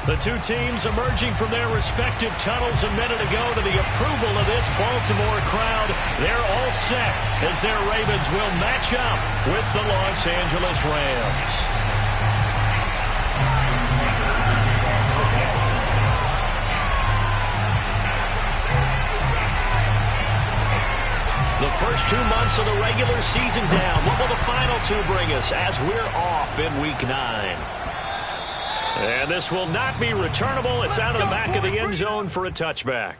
The two teams emerging from their respective tunnels a minute ago to the approval of this Baltimore crowd. They're all set as their Ravens will match up with the Los Angeles Rams. The first 2 months of the regular season down. What will the final two bring us as we're off in Week 9? And this will not be returnable. It's out of the back of the end zone for a touchback.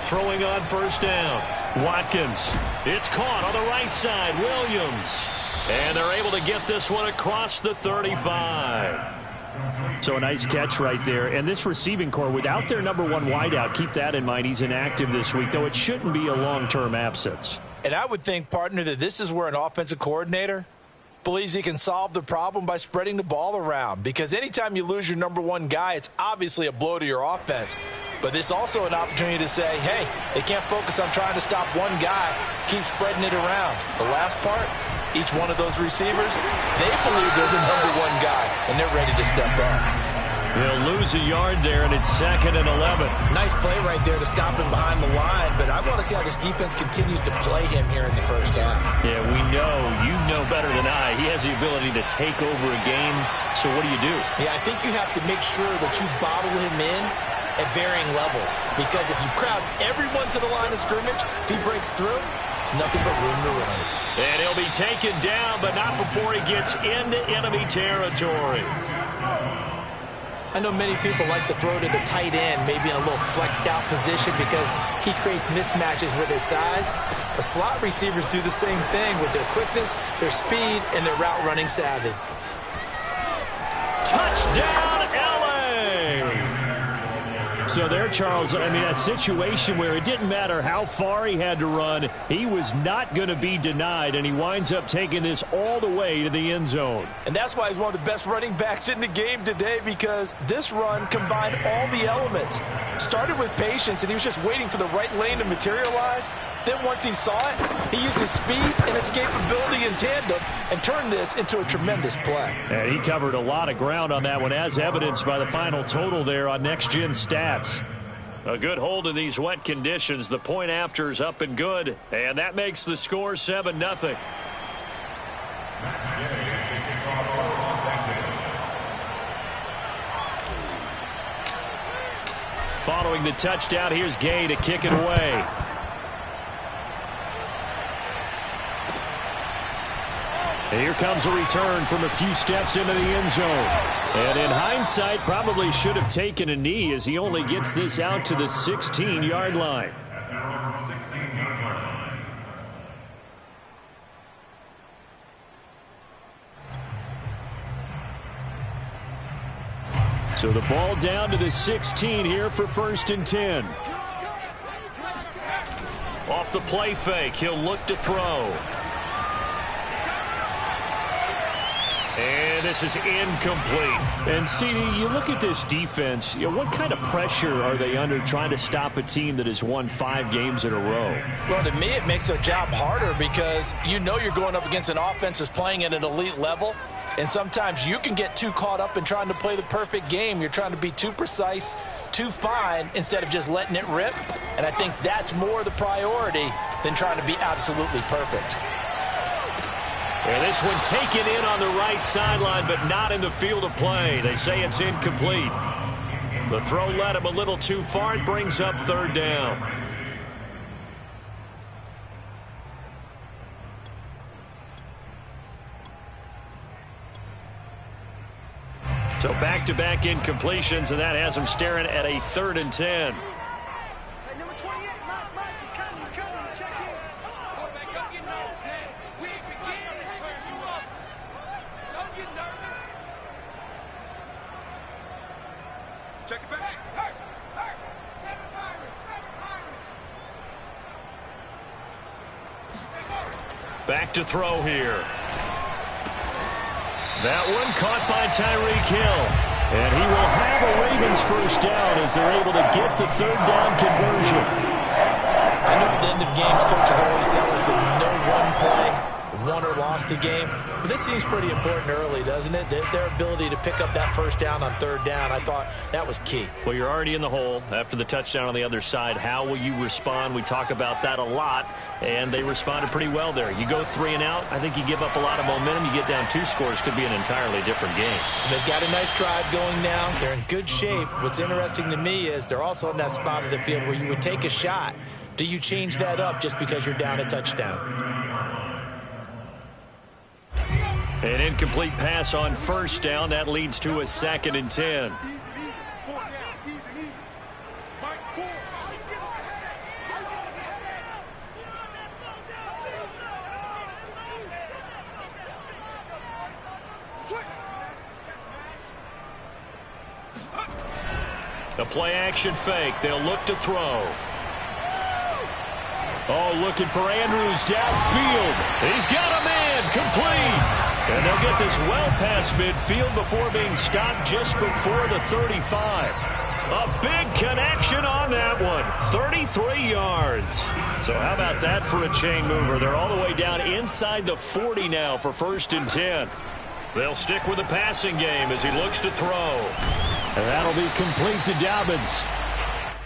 Throwing on first down. Watkins. It's caught on the right side. Williams. And they're able to get this one across the 35. So a nice catch right there. And this receiving core, without their number one wideout, keep that in mind. He's inactive this week, though it shouldn't be a long-term absence. And I would think, partner, that this is where an offensive coordinator believes he can solve the problem by spreading the ball around. Because anytime you lose your number one guy, it's obviously a blow to your offense. But there's also an opportunity to say, hey, they can't focus on trying to stop one guy. Keep spreading it around. The last part, each one of those receivers, they believe they're the number one guy, and they're ready to step up. They'll lose a yard there, and it's 2nd and 11. Nice play right there to stop him behind the line, but I want to see how this defense continues to play him here in the first half. Yeah, we know, you know better than I, he has the ability to take over a game, so what do you do? Yeah, I think you have to make sure that you bottle him in at varying levels, because if you crowd everyone to the line of scrimmage, if he breaks through, it's nothing but room to run. And he'll be taken down, but not before he gets into enemy territory. I know many people like to throw to the tight end, maybe in a little flexed out position because he creates mismatches with his size. The slot receivers do the same thing with their quickness, their speed, and their route running savvy. Touchdown, LA! So there, Charles, I mean, a situation where it didn't matter how far he had to run, he was not going to be denied, and he winds up taking this all the way to the end zone. And that's why he's one of the best running backs in the game today, because this run combined all the elements. Started with patience, and he was just waiting for the right lane to materialize. Then once he saw it, he used his speed and escapability in tandem and turned this into a tremendous play. And he covered a lot of ground on that one, as evidenced by the final total there on Next Gen Stats. A good hold in these wet conditions. The point after is up and good, and that makes the score 7-0. Following the touchdown, here's Gay to kick it away. And here comes a return from a few steps into the end zone. And in hindsight, probably should have taken a knee as he only gets this out to the 16-yard line. So the ball down to the 16 here for 1st and 10. Off the play fake, he'll look to throw. And this is incomplete. And, CD, you look at this defense, what kind of pressure are they under trying to stop a team that has won 5 games in a row? Well, to me, it makes their job harder because you know you're going up against an offense that's playing at an elite level, and sometimes you can get too caught up in trying to play the perfect game. You're trying to be too precise, too fine, instead of just letting it rip. And I think that's more the priority than trying to be absolutely perfect. And this one taken in on the right sideline, but not in the field of play. They say it's incomplete. The throw led him a little too far. It brings up 3rd down. So back-to-back incompletions, and that has him staring at a 3rd and 10. Check it back. Back to throw here. That one caught by Tyreek Hill. And he will have a Ravens first down as they're able to get the third down conversion. I know at the end of games, coaches always tell us that no one play won or lost a game. But this seems pretty important early, doesn't it? Their ability to pick up that first down on third down, I thought that was key. Well, you're already in the hole after the touchdown on the other side. How will you respond? We talk about that a lot, and they responded pretty well there. You go 3 and out, I think you give up a lot of momentum. You get down 2 scores, could be an entirely different game. So they've got a nice drive going now. They're in good shape. What's interesting to me is they're also in that spot of the field where you would take a shot. Do you change that up just because you're down a touchdown? An incomplete pass on first down. That leads to a 2nd and 10. The play action fake. They'll look to throw. Oh, looking for Andrews downfield. He's got a man complete. And they'll get this well past midfield before being stopped just before the 35. A big connection on that one. 33 yards. So how about that for a chain mover? They're all the way down inside the 40 now for 1st and 10. They'll stick with the passing game as he looks to throw. And that'll be complete to Dobbins.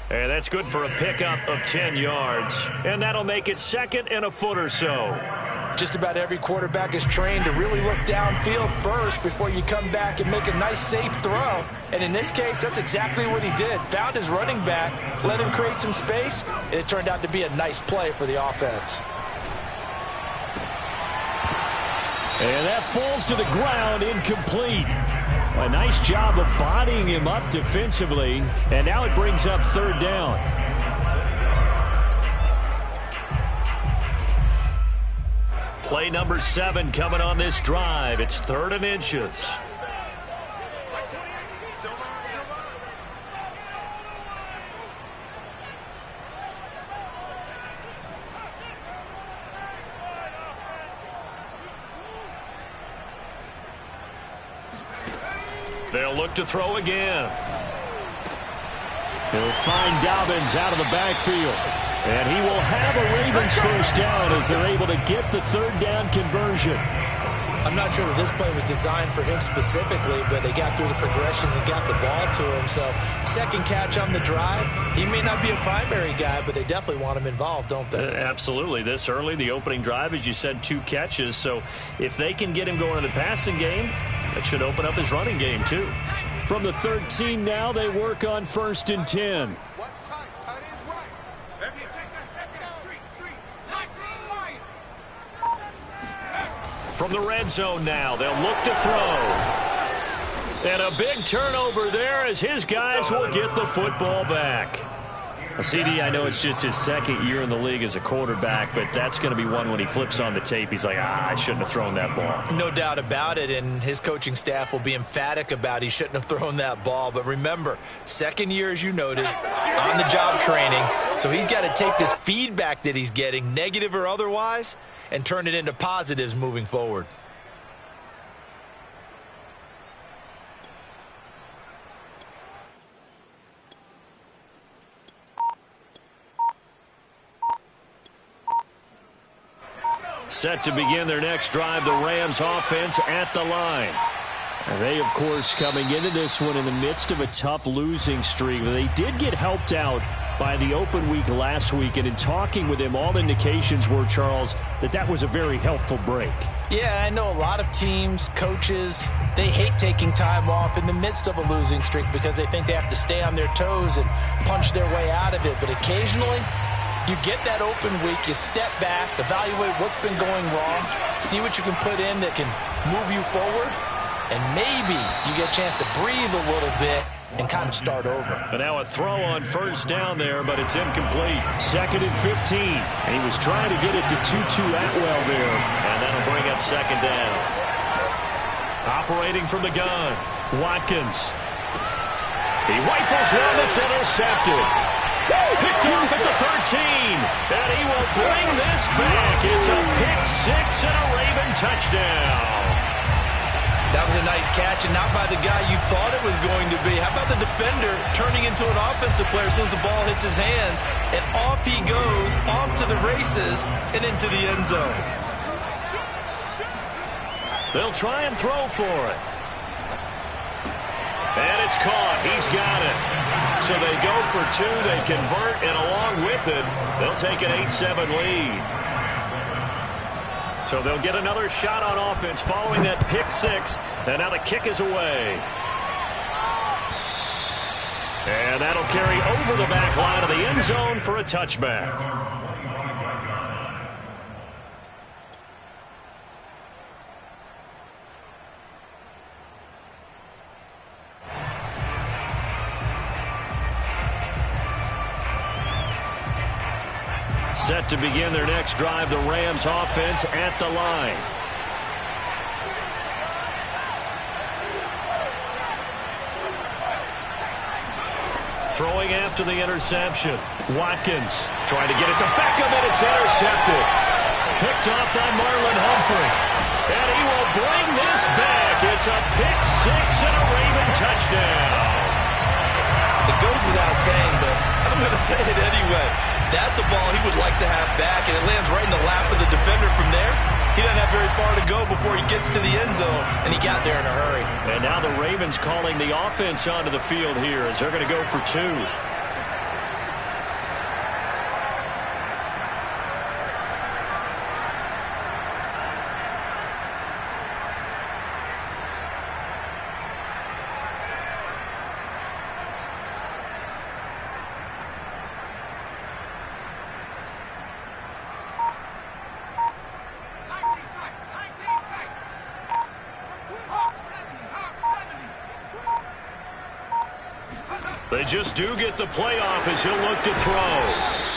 And that's good for a pickup of 10 yards. And that'll make it 2nd and a foot or so. Just about every quarterback is trained to really look downfield first before you come back and make a nice, safe throw. And in this case, that's exactly what he did. Found his running back, let him create some space, and it turned out to be a nice play for the offense. And that falls to the ground, incomplete. A nice job of bodying him up defensively. And now it brings up 3rd down. Play number 7 coming on this drive. It's 3rd and inches. They'll look to throw again. He'll find Dobbins out of the backfield. And he will have a Ravens first down as they're able to get the 3rd down conversion. I'm not sure that this play was designed for him specifically, but they got through the progressions and got the ball to him. So 2nd catch on the drive. He may not be a primary guy, but they definitely want him involved, don't they? Absolutely. This early, the opening drive, as you said, 2 catches. So if they can get him going in the passing game, that should open up his running game too. From the 13 now, they work on 1st and 10. From the red zone now, they'll look to throw. And a big turnover there as his guys will get the football back. CD, I know it's just his 2nd year in the league as a quarterback, but that's going to be one when he flips on the tape. He's like, I shouldn't have thrown that ball. No doubt about it, and his coaching staff will be emphatic about he shouldn't have thrown that ball. But remember, 2nd year, as you noted, on-the-job training. So he's got to take this feedback that he's getting, negative or otherwise, and turn it into positives moving forward. Set to begin their next drive, the Rams offense at the line. And they, of course, coming into this one in the midst of a tough losing streak. They did get helped out by the open week last week, and in talking with him, all indications were, Charles, that was a very helpful break. Yeah, I know a lot of teams, coaches, they hate taking time off in the midst of a losing streak because they think they have to stay on their toes and punch their way out of it. But occasionally, you get that open week, you step back, evaluate what's been going wrong, see what you can put in that can move you forward, and maybe you get a chance to breathe a little bit and kind of start over. And now a throw on first down there, but it's incomplete. 2nd and 15. And he was trying to get it to Tutu Atwell there. And that'll bring up 2nd down. Operating from the gun, Watkins. He rifles one that's intercepted. Picked off at the 13. And he will bring this back. It's a pick six and a Raven touchdown. That was a nice catch, and not by the guy you thought it was going to be. How about the defender turning into an offensive player as soon as the ball hits his hands, and off he goes, off to the races, and into the end zone. They'll try and throw for it. And it's caught. He's got it. So they go for two. They convert, and along with it, they'll take an 8-7 lead. So they'll get another shot on offense following that pick six. And now the kick is away. And that'll carry over the back line of the end zone for a touchback. Set to begin their next drive, the Rams offense at the line. Throwing after the interception. Watkins trying to get it to Beckham, and it's intercepted. Picked off by Marlon Humphrey. And he will bring this back. It's a pick six and a Raven touchdown. It goes without saying, but I'm going to say it anyway. That's a ball he would like to have back, and it lands right in the lap of the defender from there. He doesn't have very far to go before he gets to the end zone, and he got there in a hurry. And now the Ravens calling the offense onto the field here as they're going to go for two. They just do get the playoff as he'll look to throw.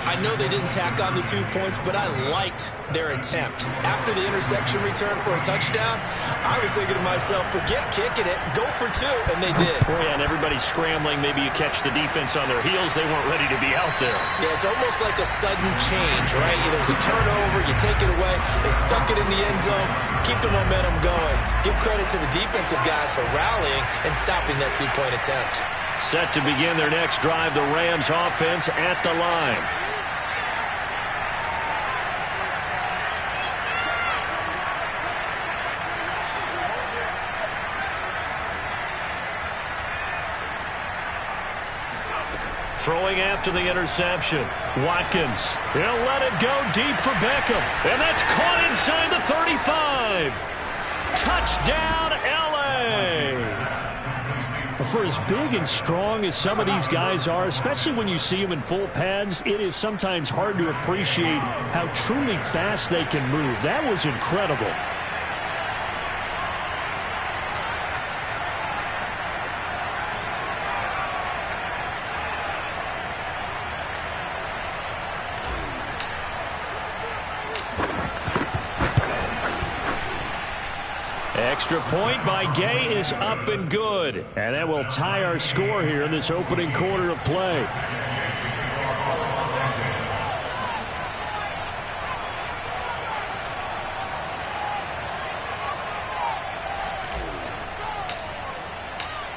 I know they didn't tack on the 2 points, but I liked their attempt. After the interception return for a touchdown, I was thinking to myself, forget kicking it, go for two, and they did. Oh, yeah, and everybody's scrambling. Maybe you catch the defense on their heels. They weren't ready to be out there. Yeah, it's almost like a sudden change, right? There's a turnover, you take it away, they stuck it in the end zone, keep the momentum going. Give credit to the defensive guys for rallying and stopping that 2-point attempt. Set to begin their next drive, the Rams offense at the line. Throwing after the interception. Watkins. He'll let it go deep for Beckham. And that's caught inside the 35. Touchdown, L.A. For as big and strong as some of these guys are, especially when you see them in full pads, it is sometimes hard to appreciate how truly fast they can move. That was incredible. Extra point by Gay is up and good. And that will tie our score here in this opening quarter of play.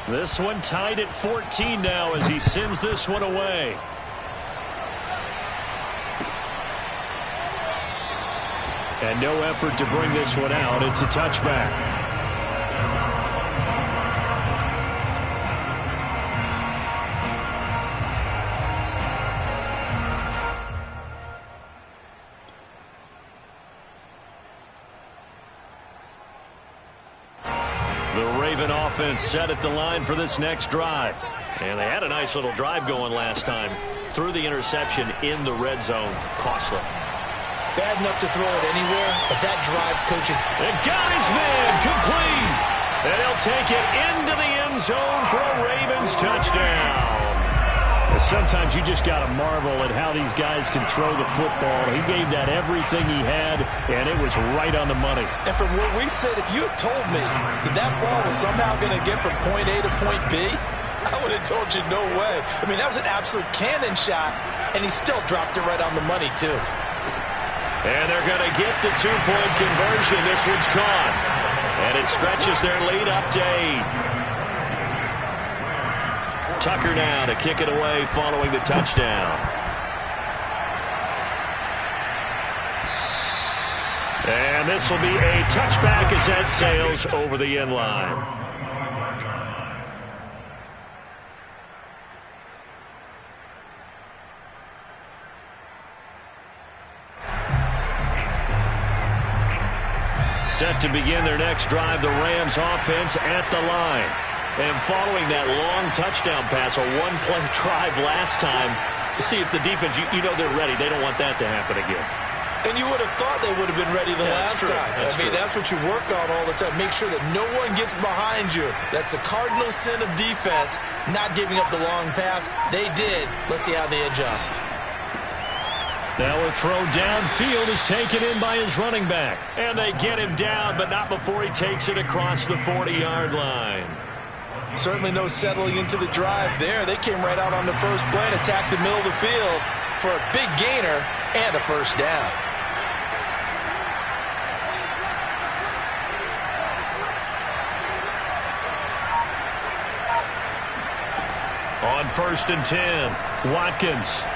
This one tied at 14 now as he sends this one away. And no effort to bring this one out. It's a touchback. The Raven offense set at the line for this next drive. And they had a nice little drive going last time. Threw the interception in the red zone. Costly. Bad enough to throw it anywhere, but that drives coaches. And got his man complete. And he'll take it into the end zone for a Ravens touchdown. Sometimes you just got to marvel at how these guys can throw the football. He gave that everything he had, and it was right on the money. And from where we sit, if you had told me that ball was somehow going to get from point A to point B, I would have told you no way. I mean, that was an absolute cannon shot, and he still dropped it right on the money, too. And they're going to get the two-point conversion. This one's caught. And it stretches their lead up to 8. Tucker now to kick it away following the touchdown. And this will be a touchback as that sails over the end line. Set to begin their next drive, the Rams offense at the line. And following that long touchdown pass, a one-play drive last time, to see if the defense, you know they're ready. They don't want that to happen again. And you would have thought they would have been ready the last time. That's what you work on all the time. Make sure that no one gets behind you. That's the cardinal sin of defense, not giving up the long pass. They did. Let's see how they adjust. Now a throw downfield is taken in by his running back. And they get him down, but not before he takes it across the 40-yard line. Certainly no settling into the drive there. They came right out on the first play and attacked the middle of the field for a big gainer and a first down. On 1st and 10, Watkins.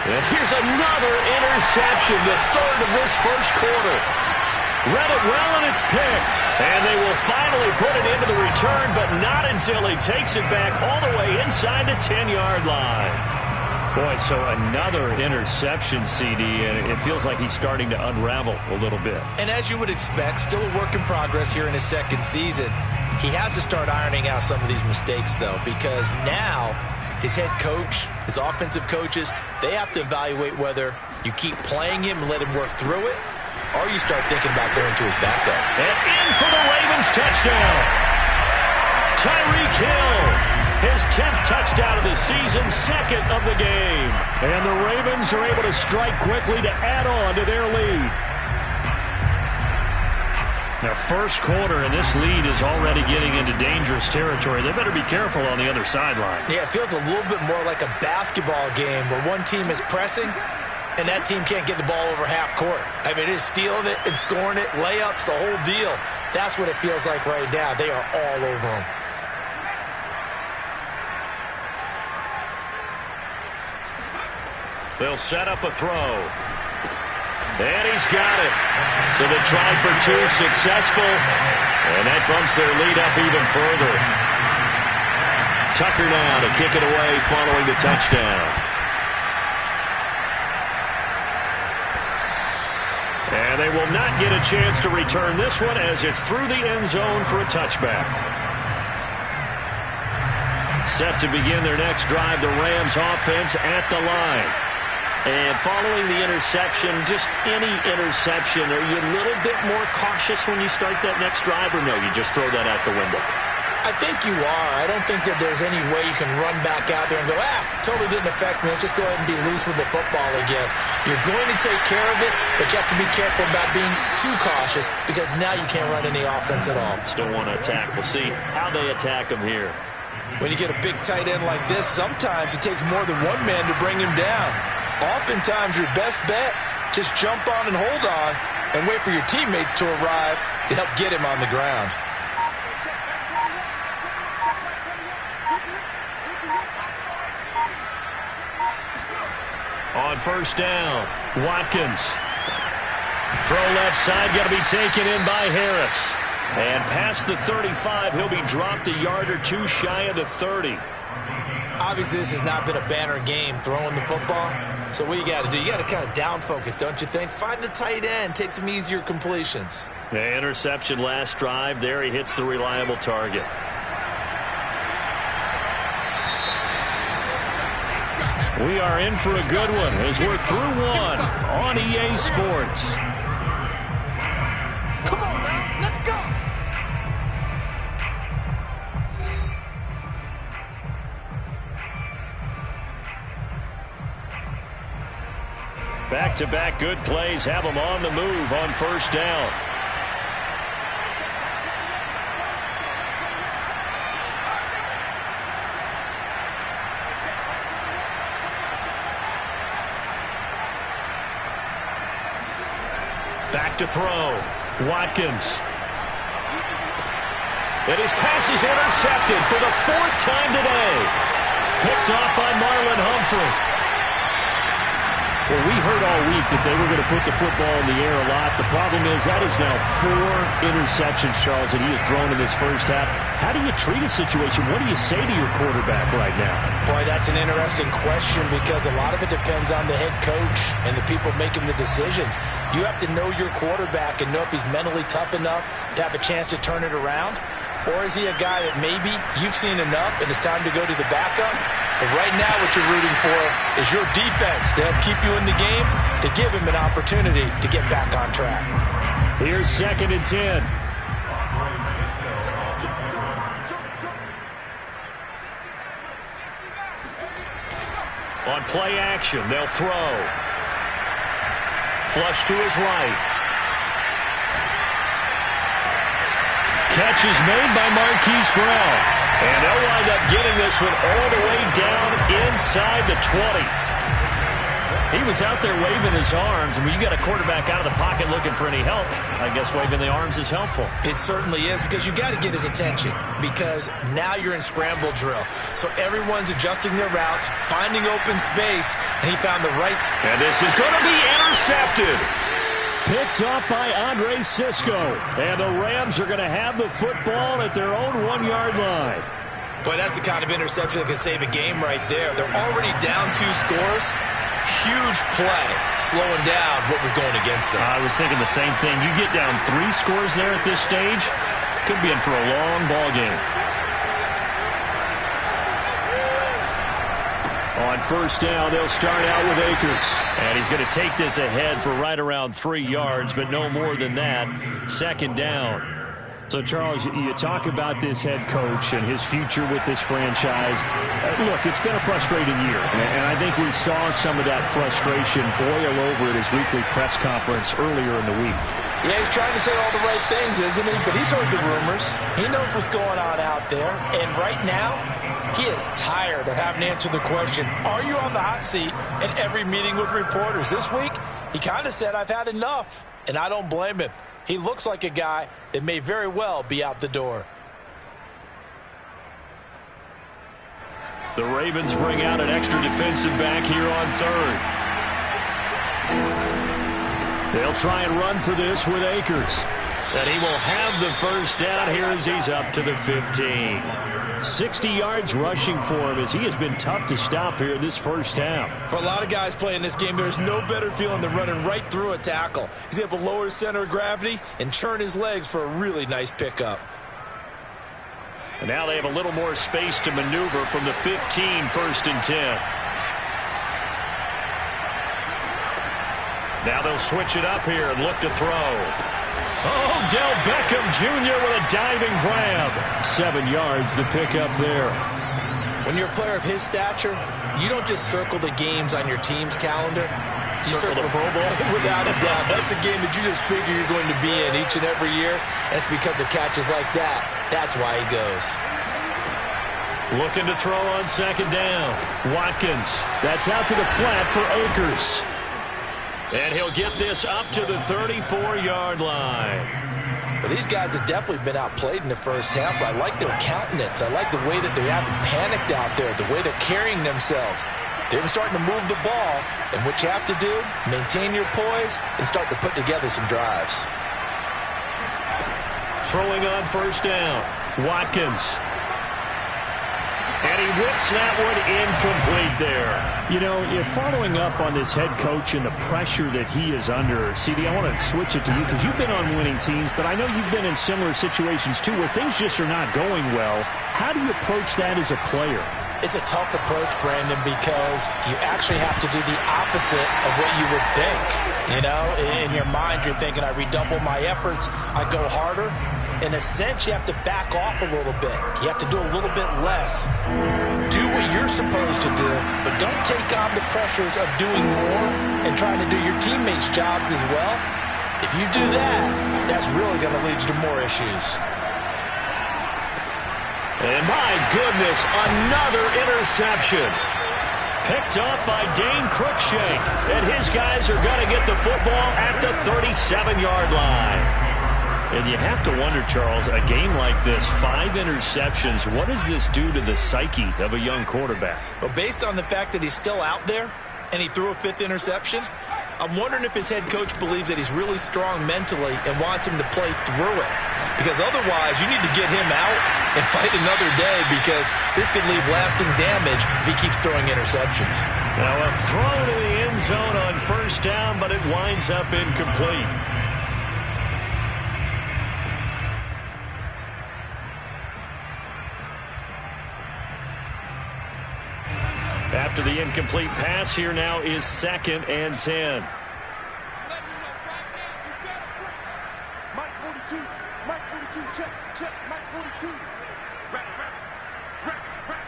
And here's another interception, the third of this first quarter. Read it well, and it's picked. And they will finally put it into the return, but not until he takes it back all the way inside the 10-yard line. Boy, so another interception, CD, and it feels like he's starting to unravel a little bit. And as you would expect, still a work in progress here in his second season. He has to start ironing out some of these mistakes, though, because now his head coach, his offensive coaches, they have to evaluate whether you keep playing him and let him work through it, or you start thinking about going to his backup. And in for the Ravens touchdown. Tyreek Hill, his 10th touchdown of the season, second of the game. And the Ravens are able to strike quickly to add on to their lead. Now, first quarter, and this lead is already getting into dangerous territory. They better be careful on the other sideline. Yeah, it feels a little bit more like a basketball game where one team is pressing and that team can't get the ball over half court. I mean, it is stealing it and scoring it, layups, the whole deal. That's what it feels like right now. They are all over them. They'll set up a throw. And he's got it. So they tried for 2, successful. And that bumps their lead up even further. Tucker now to kick it away following the touchdown. And they will not get a chance to return this one as it's through the end zone for a touchback. Set to begin their next drive, the Rams offense at the line. And following the interception, just any interception, are you a little bit more cautious when you start that next drive, or no, you just throw that out the window? I think you are. I don't think that there's any way you can run back out there and go, totally didn't affect me. Let's just go ahead and be loose with the football again. You're going to take care of it, but you have to be careful about being too cautious because now you can't run any offense at all. Still want to attack. We'll see how they attack him here. When you get a big tight end like this, sometimes it takes more than one man to bring him down. Oftentimes, your best bet, just jump on and hold on and wait for your teammates to arrive to help get him on the ground. On first down, Watkins. Throw left side, got to be taken in by Harris. And past the 35, he'll be dropped a yard or two shy of the 30. Obviously, this has not been a banner game throwing the football. So what you got to do, you got to kind of down focus, don't you think? Find the tight end, take some easier completions. Yeah, interception last drive. There he hits the reliable target. We are in for a good one as we're through one on EA Sports. Come on now, let's go. Back-to-back good plays have them on the move on first down. Back to throw. Watkins. And his pass is intercepted for the 4th time today. Picked off by Marlon Humphrey. Well, we heard all week that they were going to put the football in the air a lot. The problem is that is now 4 interceptions, Charles, that he has thrown in this first half. How do you treat a situation? What do you say to your quarterback right now? Boy, that's an interesting question because a lot of it depends on the head coach and the people making the decisions. You have to know your quarterback and know if he's mentally tough enough to have a chance to turn it around. Or is he a guy that maybe you've seen enough and it's time to go to the backup? But right now what you're rooting for is your defense to help keep you in the game, to give him an opportunity to get back on track. Here's 2nd and 10. On play action, they'll throw. Flush to his right. Catch is made by Marquise Brown. And they'll wind up getting this one all the way down inside the 20. He was out there waving his arms. And when you got a quarterback out of the pocket looking for any help, I guess waving the arms is helpful. It certainly is because you got to get his attention because now you're in scramble drill. So everyone's adjusting their routes, finding open space, and he found the right spot. And this is going to be intercepted. Picked up by Andre Sisco. And the Rams are going to have the football at their own 1-yard line. Boy, that's the kind of interception that can save a game right there. They're already down 2 scores. Huge play, slowing down what was going against them. I was thinking the same thing. You get down 3 scores there at this stage, could be in for a long ball game. On first down, they'll start out with Akers. And he's going to take this ahead for right around 3 yards, but no more than that. 2nd down. So, Charles, you talk about this head coach and his future with this franchise. Look, it's been a frustrating year, and I think we saw some of that frustration boil over at his weekly press conference earlier in the week. Yeah, he's trying to say all the right things, isn't he? But he's heard the rumors. He knows what's going on out there. And right now, he is tired of having to answer the question, are you on the hot seat in every meeting with reporters? This week, he kind of said, I've had enough. And I don't blame him. He looks like a guy that may very well be out the door. The Ravens bring out an extra defensive back here on 3rd. They'll try and run for this with Akers. And he will have the first down here as he's up to the 15. 60 yards rushing for him as he has been tough to stop here in this first half. For a lot of guys playing this game, there's no better feeling than running right through a tackle. He's able to lower his center of gravity and churn his legs for a really nice pickup. And now they have a little more space to maneuver from the 15, 1st and 10. Now they'll switch it up here and look to throw. Oh, Del Beckham Jr. with a diving grab. 7 yards the pickup there. When you're a player of his stature, you don't just circle the games on your team's calendar. You circle the Pro Bowl. Without a doubt. That's a game that you just figure you're going to be in each and every year. That's because of catches like that. That's why he goes. Looking to throw on 2nd down. Watkins. That's out to the flat for Akers. And he'll get this up to the 34-yard line. Well, these guys have definitely been outplayed in the first half, but I like their countenance. I like the way that they haven't panicked out there, the way they're carrying themselves. They're starting to move the ball, and what you have to do, maintain your poise and start to put together some drives. Throwing on first down, Watkins. And he whips that one incomplete there. You know, you're following up on this head coach and the pressure that he is under. CD, I want to switch it to you because you've been on winning teams, but I know you've been in similar situations too where things just are not going well. How do you approach that as a player? It's a tough approach, Brandon, because you actually have to do the opposite of what you would think. You know, in your mind, you're thinking, I redouble my efforts, I go harder. In a sense, you have to back off a little bit. You have to do a little bit less. Do what you're supposed to do, but don't take on the pressures of doing more and trying to do your teammates' jobs as well. If you do that, that's really going to lead you to more issues. And my goodness, another interception. Picked off by Dane Cruikshank. And his guys are going to get the football at the 37-yard line. And you have to wonder, Charles, a game like this, 5 interceptions, what does this do to the psyche of a young quarterback? Well, based on the fact that he's still out there and he threw a 5th interception, I'm wondering if his head coach believes that he's really strong mentally and wants him to play through it. Because otherwise, you need to get him out and fight another day, because this could leave lasting damage if he keeps throwing interceptions. Now a throw to the end zone on first down, but it winds up incomplete. After the incomplete pass, here now is 2nd and 10. Mike 42, Mike 42, check, check, Mike 42. Rap, rap, rap, rap.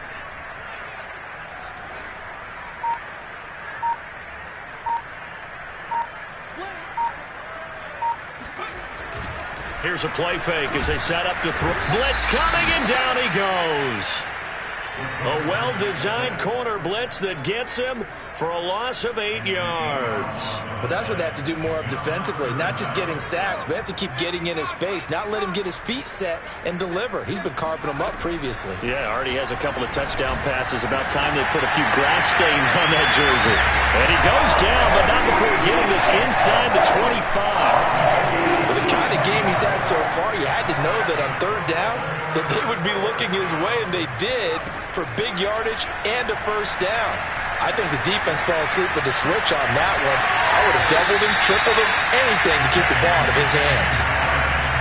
Here's a play fake as they set up to throw. Blitz coming, and down he goes. A well-designed corner blitz that gets him for a loss of 8 yards. But that's what they have to do more of defensively, not just getting sacks, but they have to keep getting in his face, not let him get his feet set and deliver. He's been carving them up previously. Yeah, already has a couple of touchdown passes. About time they put a few grass stains on that jersey. And he goes down, but not before getting this inside the 25. With the kind of game he's had so far, you had to know that on 3rd down, that they would be looking his way, and they did, for big yardage and a first down. I think the defense fell asleep with the switch on that one. I would have doubled him, tripled him, anything to keep the ball out of his hands.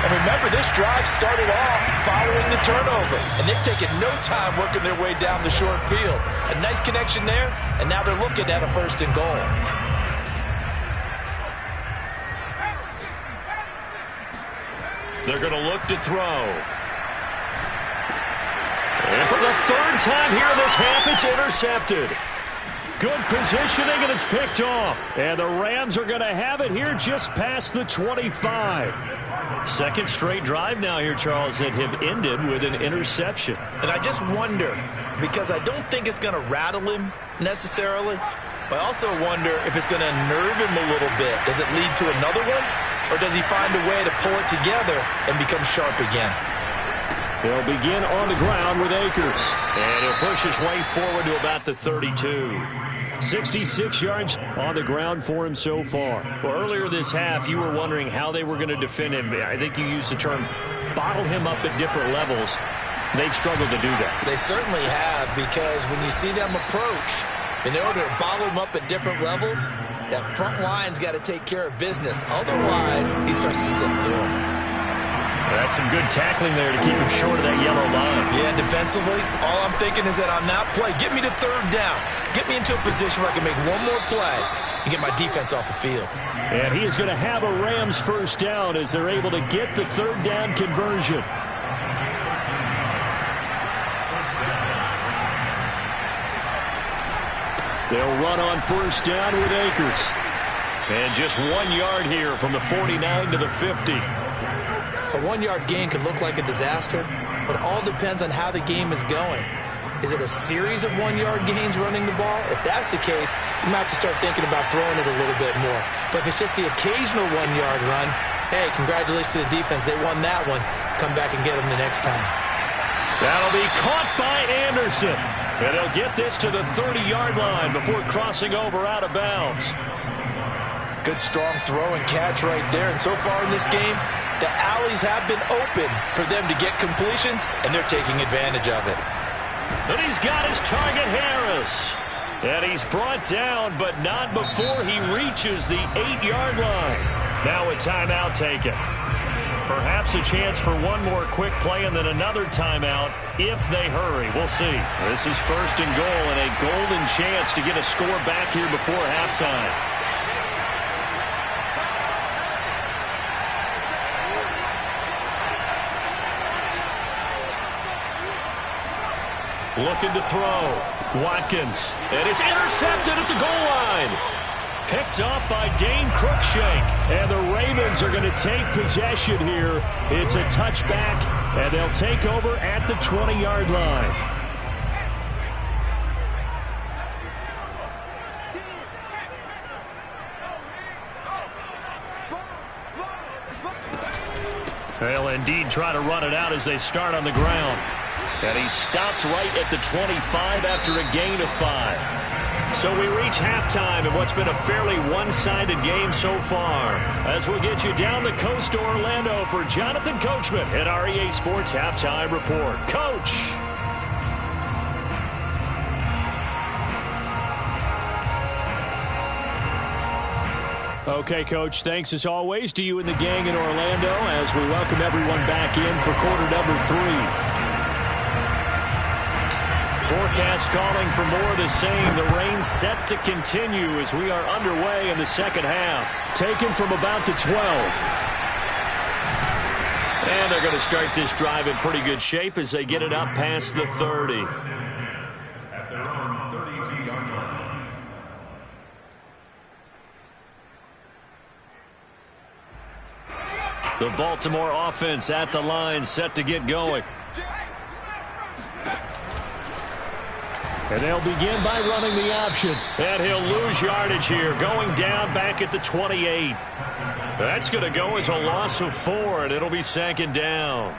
And remember, this drive started off following the turnover, and they've taken no time working their way down the short field. A nice connection there, and now they're looking at a 1st and goal. They're going to look to throw. And for the 3rd time here in this half, it's intercepted. Good positioning, and it's picked off. And the Rams are going to have it here just past the 25. 2nd straight drive now here, Charles, that have ended with an interception. And I just wonder, because I don't think it's going to rattle him necessarily, but I also wonder if it's going to unnerve him a little bit. Does it lead to another one, or does he find a way to pull it together and become sharp again? They'll begin on the ground with Akers. And he'll push his way forward to about the 32. 66 yards on the ground for him so far. Well, earlier this half, you were wondering how they were going to defend him. I think you used the term bottle him up at different levels. They've struggled to do that. They certainly have, because when you see them approach, in order to bottle him up at different levels, that front line's got to take care of business. Otherwise, he starts to slip through him. That's some good tackling there to keep him short of that yellow line. Yeah, defensively, all I'm thinking is that on that play, get me to 3rd down. Get me into a position where I can make one more play and get my defense off the field. And he is going to have a Rams 1st down as they're able to get the 3rd down conversion. They'll run on 1st down with Akers. And just 1 yard here from the 49 to the 50. A 1-yard gain could look like a disaster, but it all depends on how the game is going. Is it a series of 1-yard gains running the ball? If that's the case, you might have to start thinking about throwing it a little bit more. But if it's just the occasional 1-yard run, hey, congratulations to the defense. They won that one. Come back and get them the next time. That'll be caught by Anderson. And he'll get this to the 30-yard line before crossing over out of bounds. Good, strong throw and catch right there. And so far in this game, the alleys have been open for them to get completions, and they're taking advantage of it. And he's got his target, Harris. And he's brought down, but not before he reaches the 8-yard line. Now a timeout taken. Perhaps a chance for one more quick play and then another timeout if they hurry. We'll see. This is 1st and goal and a golden chance to get a score back here before halftime. Looking to throw. Watkins. And it's intercepted at the goal line. Picked up by Dane Cruikshank. And the Ravens are going to take possession here. It's a touchback, and they'll take over at the 20-yard line. They'll indeed try to run it out as they start on the ground. And he stopped right at the 25 after a gain of 5. So we reach halftime in what's been a fairly one-sided game so far. As we'll get you down the coast to Orlando for Jonathan Coachman at our EA Sports Halftime Report. Coach! Okay, Coach, thanks as always to you and the gang in Orlando as we welcome everyone back in for quarter number 3. Forecast calling for more of the same. The rain set to continue as we are underway in the second half. Taken from about the 12. And they're going to start this drive in pretty good shape as they get it up past the 30. At their own 32-yard line. The Baltimore offense at the line, set to get going. And they'll begin by running the option. And he'll lose yardage here, going down back at the 28. That's going to go as a loss of 4, and it'll be second down.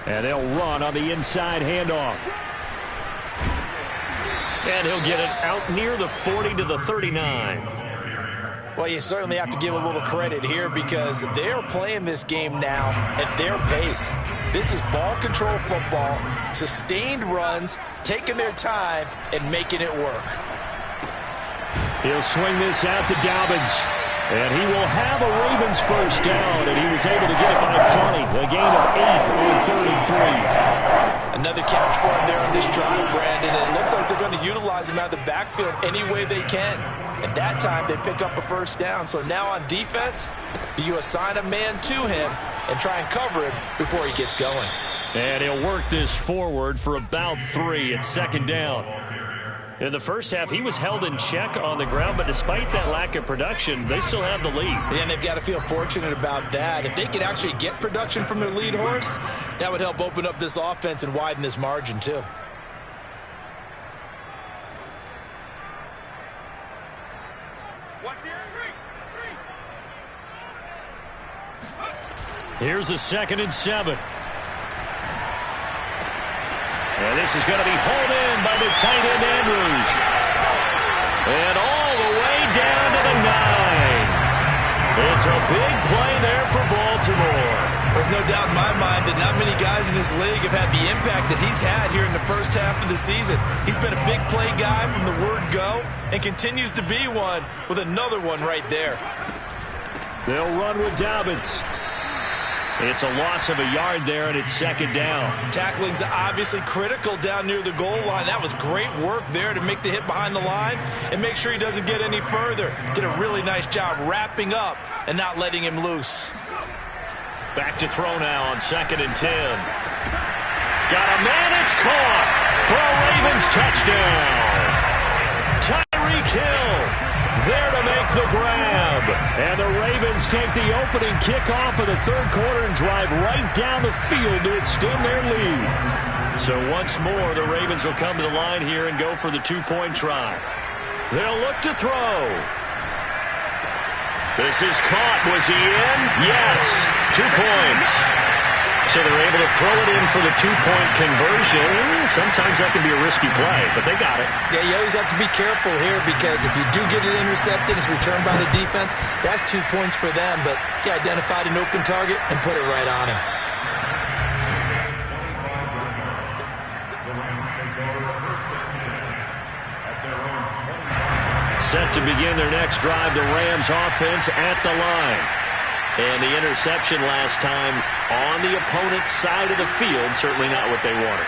And they'll run on the inside handoff. And he'll get it out near the 40 to the 39. Well, you certainly have to give a little credit here because they're playing this game now at their pace. This is ball control football, sustained runs, taking their time, and making it work. He'll swing this out to Dobbins. And he will have a Ravens first down, and he was able to get it by plenty. A gain of 8 on 3rd and 3. Another catch for him there on this drive, Brandon. And it looks like they're going to utilize him out of the backfield any way they can. And that time they pick up a first down. So now on defense, do you assign a man to him and try and cover him before he gets going? And he'll work this forward for about 3 at second down. In the first half, he was held in check on the ground, but despite that lack of production, they still have the lead. And they've got to feel fortunate about that. If they could actually get production from their lead horse, that would help open up this offense and widen this margin too. Here's a 2nd and 7. And this is going to be hauled in by the tight end, Andrews. And all the way down to the 9. It's a big play there for Baltimore. There's no doubt in my mind that not many guys in this league have had the impact that he's had here in the first half of the season. He's been a big play guy from the word go and continues to be one with another one right there. They'll run with Dobbins. It's a loss of a yard there, and it's second down. Tackling's obviously critical down near the goal line. That was great work there to make the hit behind the line and make sure he doesn't get any further. Did a really nice job wrapping up and not letting him loose. Back to throw now on 2nd and 10. Got a man, it's caught for a Ravens touchdown. Tyreek Hill there to make the grab. And the Ravens take the opening kickoff of the 3rd quarter and drive right down the field to extend their lead. So once more, the Ravens will come to the line here and go for the 2-point try. They'll look to throw. This is caught. Was he in? Yes. 2 points. So they're able to throw it in for the 2-point conversion. Sometimes that can be a risky play, but they got it. Yeah, you always have to be careful here because if you do get it intercepted, it's returned by the defense. That's 2 points for them, but he identified an open target and put it right on him. Set to begin their next drive, the Rams offense at the line. And the interception last time on the opponent's side of the field, certainly not what they wanted.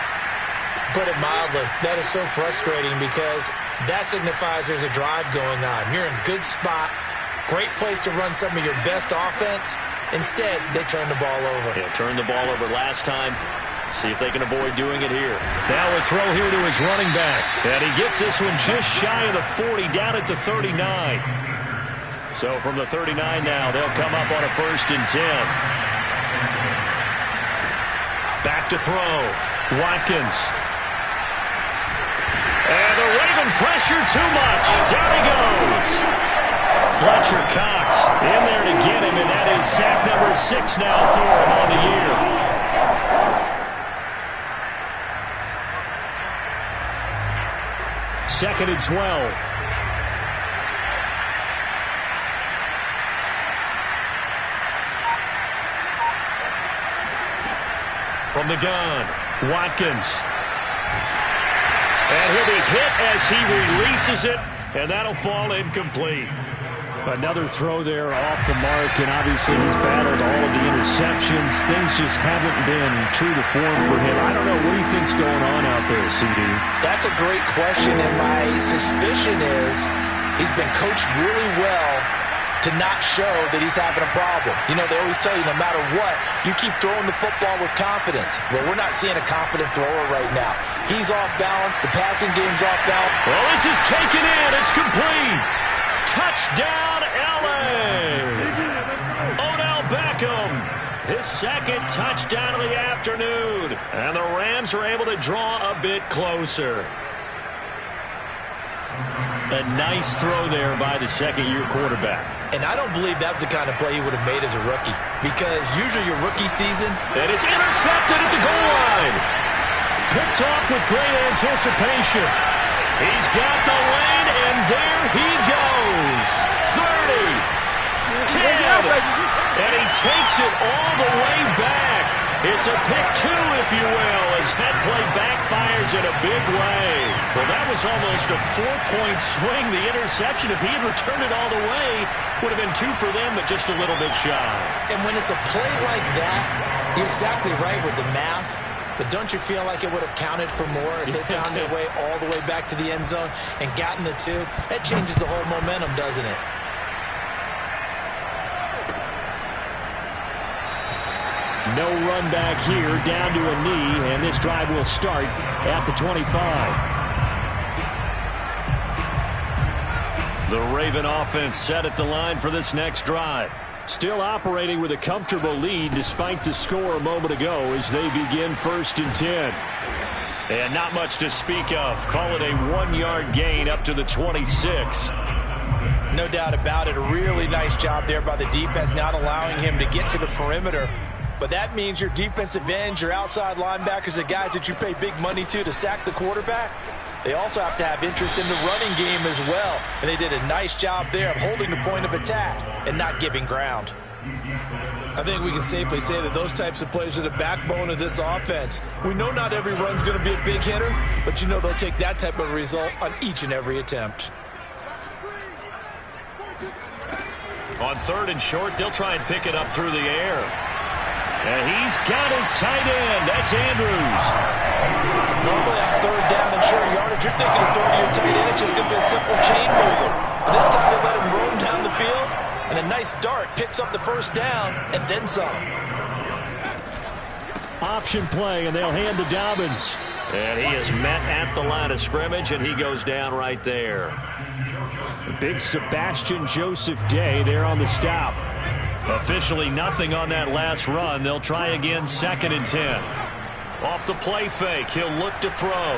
Put it mildly, that is so frustrating because that signifies there's a drive going on. You're in a good spot, great place to run some of your best offense. Instead, they turn the ball over. Yeah, turned the ball over last time. See if they can avoid doing it here. Now a throw here to his running back. And he gets this one just shy of the 40, down at the 39. So from the 39 now, they'll come up on a 1st and 10. Back to throw. Watkins. And the Raven pressure too much. Down he goes. Fletcher Cox in there to get him, and that is sack number 6 now for him on the year. Second and 12. From the gun, Watkins. And he'll be hit as he releases it, and that'll fall incomplete. Another throw there off the mark, and obviously he's battled all of the interceptions. Things just haven't been true to form for him. I don't know. What do you think's going on out there, CD? That's a great question, and my suspicion is he's been coached really well to not show that he's having a problem. You know, they always tell you no matter what, you keep throwing the football with confidence. Well, we're not seeing a confident thrower right now. He's off balance. The passing game's off balance. Well, this is taken in. It's complete. Touchdown, L.A. Odell Beckham, his second touchdown of the afternoon. And the Rams are able to draw a bit closer. A nice throw there by the second-year quarterback. And I don't believe that was the kind of play he would have made as a rookie. Because usually your rookie season... And it's intercepted at the goal line. Picked off with great anticipation. He's got the lane, and there he goes. 30, 10, and he takes it all the way back. It's a pick 2, if you will, as that play backfires in a big way. Well, that was almost a 4-point swing. The interception, if he had returned it all the way, would have been 2 for them, but just a little bit shy. And when it's a play like that, you're exactly right with the math. But don't you feel like it would have counted for more if they found their way all the way back to the end zone and gotten the 2? That changes the whole momentum, doesn't it? No run back here, down to a knee, and this drive will start at the 25. The Raven offense set at the line for this next drive. Still operating with a comfortable lead despite the score a moment ago as they begin 1st and 10. And not much to speak of. Call it a 1-yard gain up to the 26. No doubt about it. A really nice job there by the defense, not allowing him to get to the perimeter. But that means your defensive ends, your outside linebackers, the guys that you pay big money to sack the quarterback, they also have to have interest in the running game as well. And they did a nice job there of holding the point of attack and not giving ground. I think we can safely say that those types of plays are the backbone of this offense. We know not every run's going to be a big hitter, but you know they'll take that type of result on each and every attempt. On 3rd and short, they'll try and pick it up through the air. And he's got his tight end. That's Andrews. Normally on 3rd down and short yardage, you're thinking of throwing to your tight end. It's just going to be a simple chain mover. But this time they let him roam down the field, and a nice dart picks up the 1st down and then some. Option play, and they'll hand to Dobbins. And he is met at the line of scrimmage, and he goes down right there. The big Sebastian Joseph Day there on the stop. Officially nothing on that last run. They'll try again 2nd and 10. Off the play fake, he'll look to throw.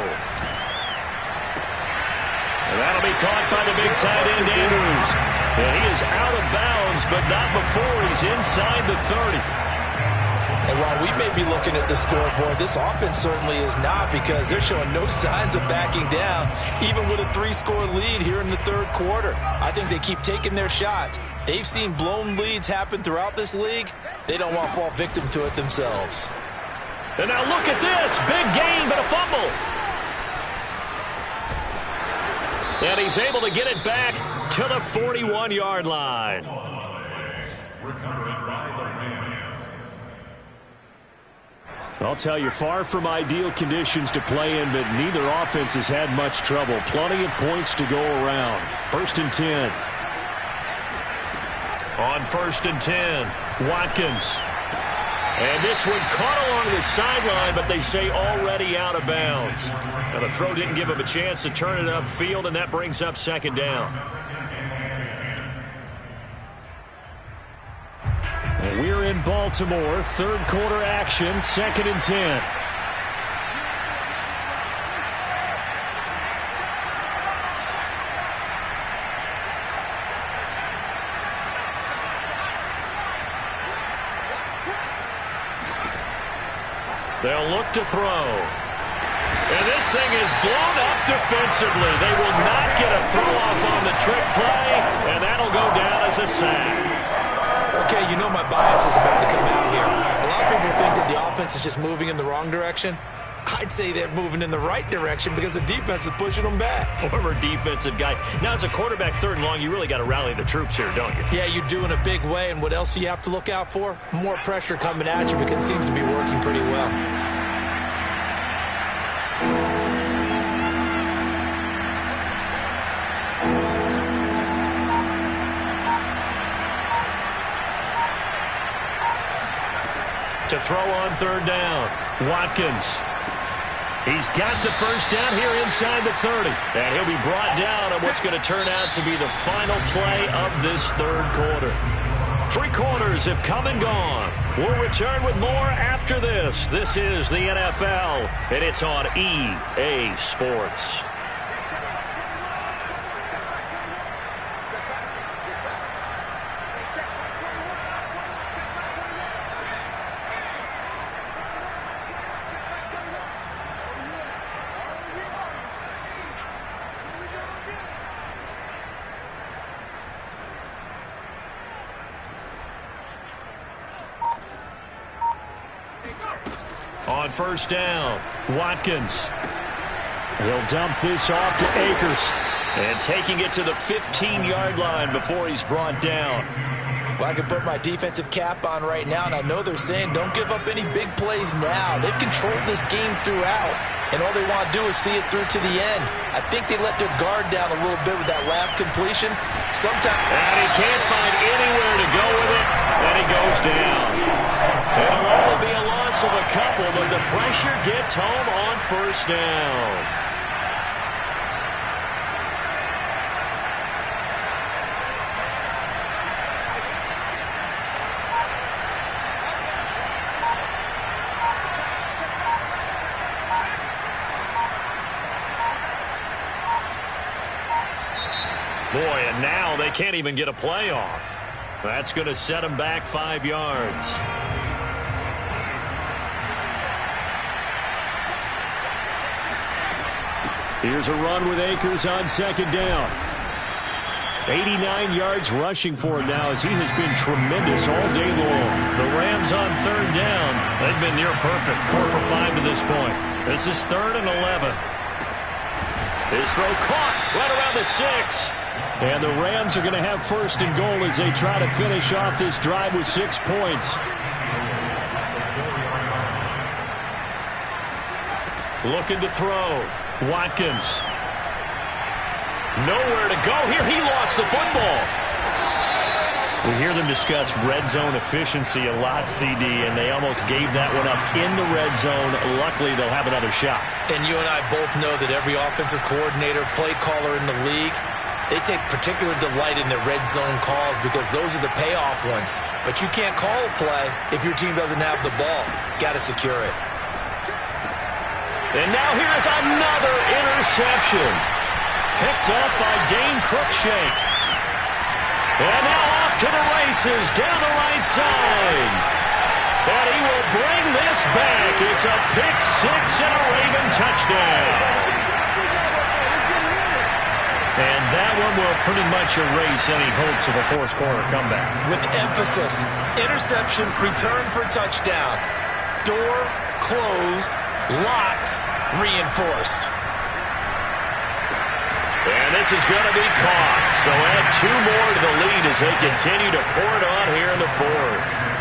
And that'll be caught by the big tight end, Andrews. And he is out of bounds, but not before he's inside the 30. And while we may be looking at the scoreboard, this offense certainly is not, because they're showing no signs of backing down, even with a 3-score lead here in the 3rd quarter. I think they keep taking their shots. They've seen blown leads happen throughout this league. They don't want to fall victim to it themselves. And now look at this. Big gain, but a fumble. And he's able to get it back to the 41-yard line. I'll tell you, far from ideal conditions to play in, but neither offense has had much trouble. Plenty of points to go around. 1st and 10. On 1st and 10, Watkins. And this one caught along the sideline, but they say already out of bounds. Now the throw didn't give him a chance to turn it upfield, and that brings up 2nd down. We're in Baltimore, 3rd quarter action, 2nd and 10. They'll look to throw. And this thing is blown up defensively. They will not get a throw-off on the trick play, and that'll go down as a sack. Okay, you know my bias is about to come out here. A lot of people think that the offense is just moving in the wrong direction. I'd say they're moving in the right direction because the defense is pushing them back. Former defensive guy. Now, as a quarterback 3rd and long, you really got to rally the troops here, don't you? Yeah, you do in a big way. And what else do you have to look out for? More pressure coming at you because it seems to be working pretty well. To throw on 3rd down, Watkins. He's got the 1st down here inside the 30. And he'll be brought down on what's going to turn out to be the final play of this 3rd quarter. 3 quarters have come and gone. We'll return with more after this. This is the NFL, and it's on EA Sports. On 1st down, Watkins. He'll dump this off to Akers. And taking it to the 15-yard line before he's brought down. Well, I can put my defensive cap on right now, and I know they're saying don't give up any big plays now. They've controlled this game throughout, and all they want to do is see it through to the end. I think they let their guard down a little bit with that last completion. And he can't find anywhere to go with it, and he goes down. It'll only be a loss of a couple, but the pressure gets home on 1st down. Boy, and now they can't even get a playoff. That's going to set them back 5 yards. Here's a run with Akers on 2nd down. 89 yards rushing for him now as he has been tremendous all day long. The Rams on 3rd down. They've been near perfect, 4 for 5 to this point. This is 3rd and 11. His throw caught right around the 6. And the Rams are going to have 1st and goal as they try to finish off this drive with 6 points. Looking to throw. Watkins. Nowhere to go here. He lost the football. We hear them discuss red zone efficiency a lot, CD, and they almost gave that one up in the red zone. Luckily, they'll have another shot. And you and I both know that every offensive coordinator, play caller in the league, they take particular delight in their red zone calls because those are the payoff ones. But you can't call a play if your team doesn't have the ball. Got to secure it. And now here's another interception. Picked up by Dane Cruikshank. And now off to the races down the right side. And he will bring this back. It's a pick-6 and a Raven touchdown. And that one will pretty much erase any hopes of a fourth quarter comeback. With emphasis, interception, return for touchdown. Door closed, locked, reinforced. And this is going to be caught. So add 2 more to the lead as they continue to pour it on here in the fourth.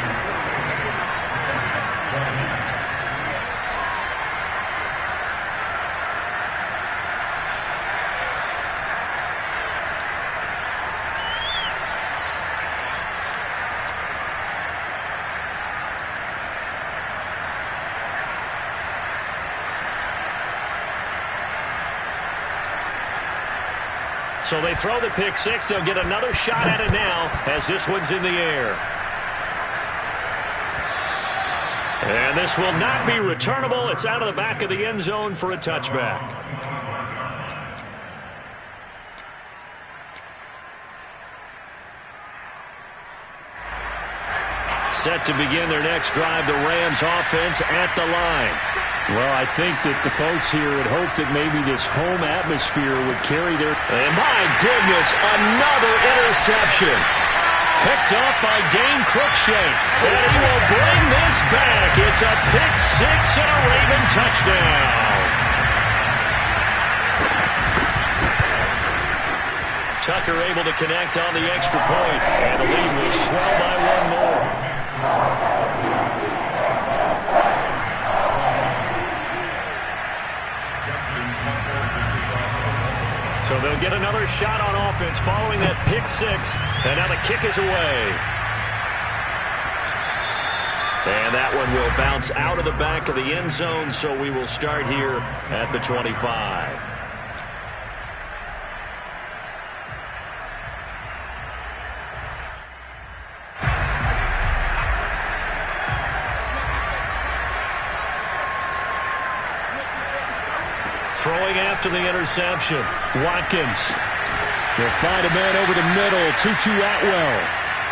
So they throw the pick six. They'll get another shot at it now as this one's in the air. And this will not be returnable. It's out of the back of the end zone for a touchback. Set to begin their next drive, the Rams offense at the line. Well, I think that the folks here had hoped that maybe this home atmosphere would carry their... And my goodness, another interception. Picked up by Dane Cruikshank. And he will bring this back. It's a pick six and a Raven touchdown. Tucker able to connect on the extra point. And the lead will swell by one more. So they'll get another shot on offense following that pick six. And now the kick is away. And that one will bounce out of the back of the end zone. So we will start here at the 25. Throwing after the interception. Watkins will find a man over the middle. Tutu Atwell.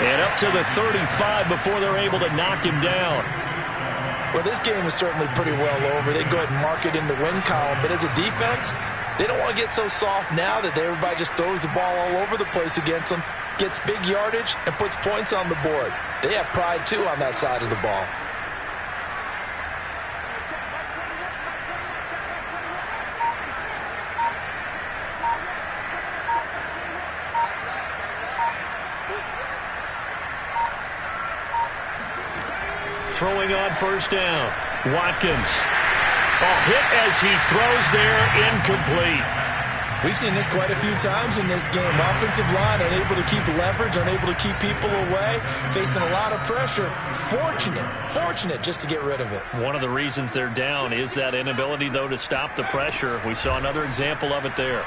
And up to the 35 before they're able to knock him down. Well, this game is certainly pretty well over. They go ahead and mark it in the win column. But as a defense, they don't want to get so soft now that everybody just throws the ball all over the place against them, gets big yardage, and puts points on the board. They have pride, too, on that side of the ball. Throwing on first down. Watkins. Hit as he throws there, incomplete. We've seen this quite a few times in this game. Offensive line unable to keep leverage, unable to keep people away, facing a lot of pressure. Fortunate just to get rid of it. One of the reasons they're down is that inability, though, to stop the pressure. We saw another example of it there.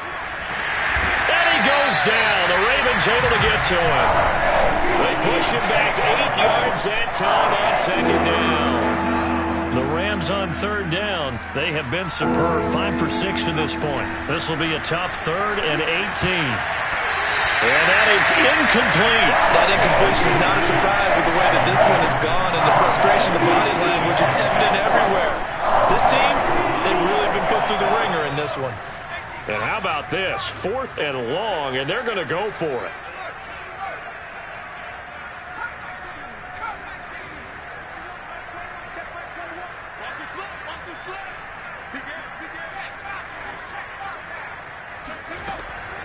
And he goes down. The Ravens able to get to him. They push him back 8 yards that time on second down. The Rams on third down. They have been superb. 5 for 6 to this point. This will be a tough 3rd and 18. And that is incomplete. That incompletion is not a surprise with the way that this one has gone, and the frustration of body language is evident everywhere. This team, they've really been put through the ringer in this one. And how about this? 4th and long, and they're going to go for it.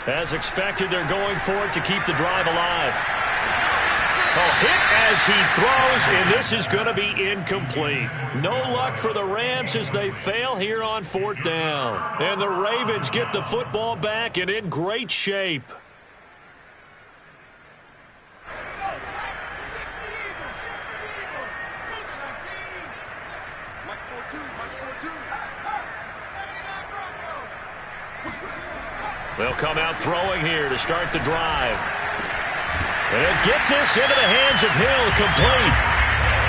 As expected, they're going for it to keep the drive alive. Hit as he throws, and this is going to be incomplete. No luck for the Rams as they fail here on 4th down. And the Ravens get the football back and in great shape. They'll come out throwing here to start the drive. And get this into the hands of Hill, complete.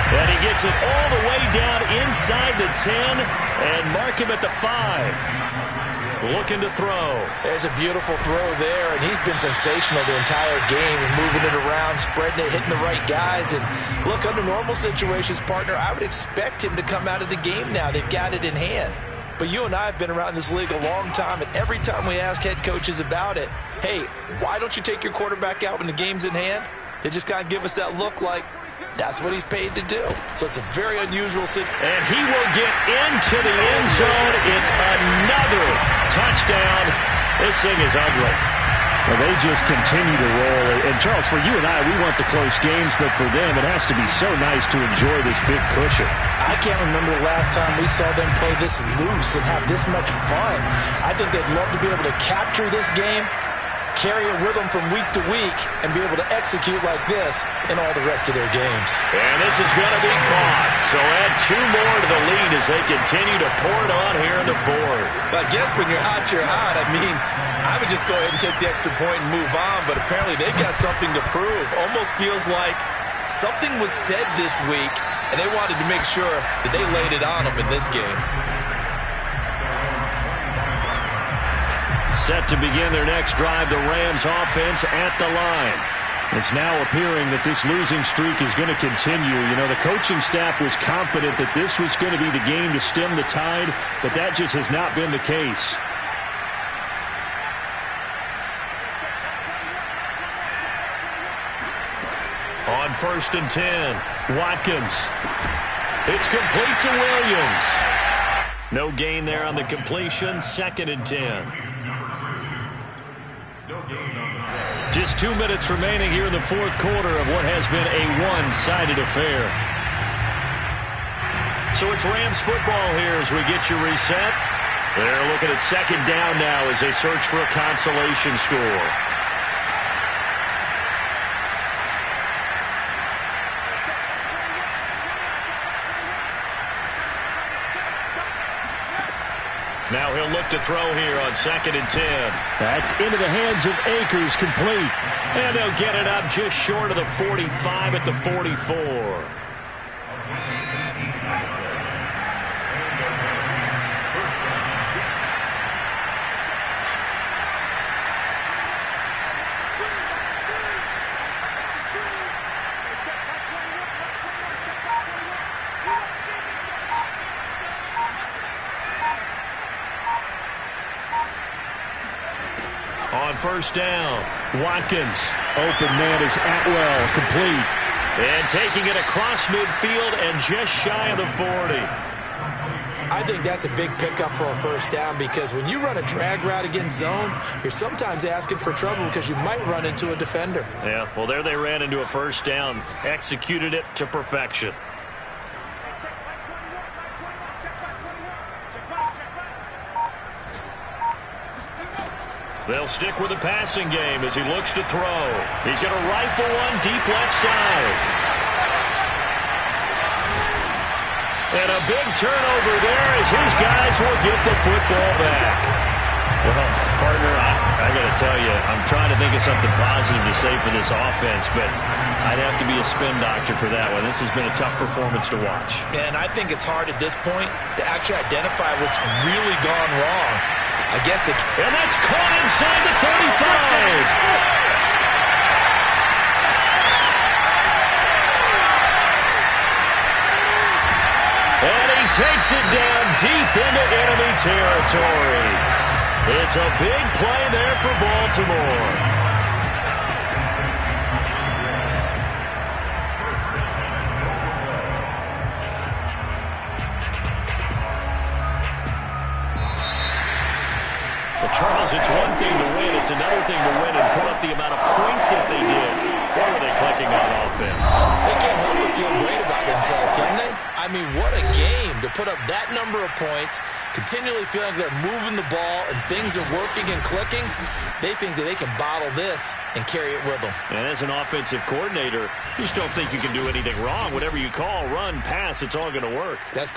And he gets it all the way down inside the 10 and mark him at the 5. Looking to throw. There's a beautiful throw there, and he's been sensational the entire game, moving it around, spreading it, hitting the right guys. And look, under normal situations, partner, I would expect him to come out of the game now. They've got it in hand. But you and I have been around this league a long time, and every time we ask head coaches about it, hey, why don't you take your quarterback out when the game's in hand? They just kind of give us that look like that's what he's paid to do. So it's a very unusual situation. And he will get into the end zone. It's another touchdown. This thing is ugly. Well, they just continue to roll. And, Charles, for you and I, we want the close games, but for them, it has to be so nice to enjoy this big cushion. I can't remember the last time we saw them play this loose and have this much fun. I think they'd love to be able to capture this game, carry it with them from week to week, and be able to execute like this in all the rest of their games. And this is going to be caught. So add 2 more to the lead as they continue to pour it on here in the fourth. I guess when you're hot, you're hot. I mean, I would just go ahead and take the extra point and move on, but apparently they've got something to prove. Almost feels like something was said this week, and they wanted to make sure that they laid it on them in this game. Set to begin their next drive, the Rams offense at the line. It's now appearing that this losing streak is going to continue. You know, the coaching staff was confident that this was going to be the game to stem the tide, but that just has not been the case. On 1st and 10, Watkins. It's complete to Williams. No gain there on the completion. 2nd and 10. Just 2 minutes remaining here in the fourth quarter of what has been a one-sided affair. So it's Rams football here as we get you reset. They're looking at 2nd down now as they search for a consolation score. Now he'll look to throw here on 2nd and 10. That's into the hands of Akers, complete. And they'll get it up just short of the 45 at the 44. On 1st down, Watkins. Open man is Atwell, complete. And taking it across midfield and just shy of the 40. I think that's a big pickup for a 1st down because when you run a drag route against zone, you're sometimes asking for trouble because you might run into a defender. Yeah, well, there they ran into a 1st down, executed it to perfection. They'll stick with the passing game as he looks to throw. He's going to rifle one deep left side. And a big turnover there as his guys will get the football back. Well, partner, I got to tell you, I'm trying to think of something positive to say for this offense, but I'd have to be a spin doctor for that one. This has been a tough performance to watch. And I think it's hard at this point to actually identify what's really gone wrong. I guess it... And that's caught inside the 35. And he takes it down deep into enemy territory. It's a big play there for Baltimore. Charles, it's one thing to win. It's another thing to win and put up the amount of points that they did. What were they clicking on offense? They can't help but feel great about themselves, can they? I mean, what a game to put up that number of points, continually feeling like they're moving the ball and things are working and clicking. They think that they can bottle this and carry it with them. And as an offensive coordinator, you just don't think you can do anything wrong. Whatever you call, run, pass, it's all going to work. That's